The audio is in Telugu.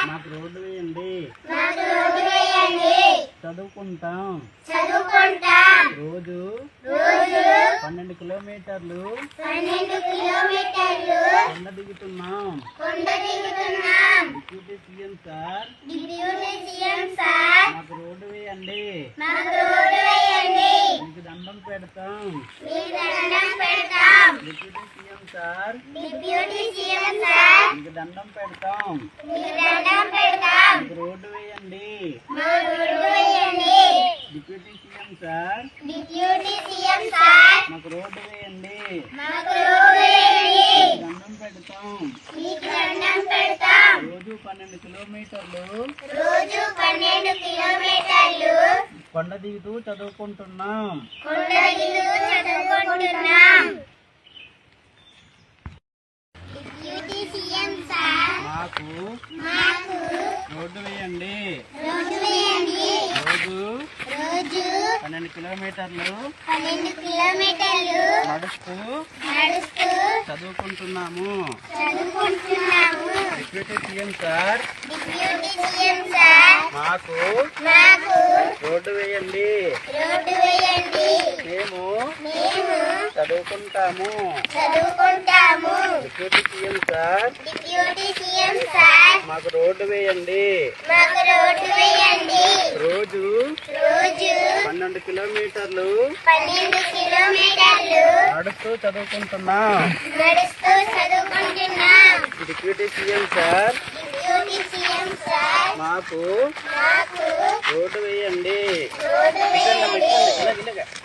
మాకు రోడ్డు వేయండి. చదువుకుంటాం. రోజు 12 కిలోమీటర్లు కొండ దిగుతున్నాం. డిప్యూటీ సీఎం సార్ మాకు రోడ్డు వేయండి. మీకు దండం పెడతాం. డిప్యూటీ సీఎం సార్ మీకు దండం పెడతాం. మీకు రోడ్డు వేయండి. డిప్యూటీ సీఎం సార్ మాకు రోడ్డు వేయండి. దండం పెడతాం. రోజు 12 కిలోమీటర్లు కొండ దిగుతూ చదువుకుంటున్నాం. మాకు రోడ్డు వేయండి. రోజు 12 కిలోమీటర్లు నడుస్తూ చదువుకుంటున్నాము. డిప్యూటీ సీఎం సార్ మాకు రోడ్డు వేయండి. మేము చదువుకుంటాము. డిప్యూటీ సీఎం సార్ మాకు రోడ్డు వేయండి. రోజు 12 కిలోమీటర్లు నడుస్తూ చదువుకుంటున్నాం. డిప్యూటీ సీఎం సార్ మాకు రోడ్డు వేయండి.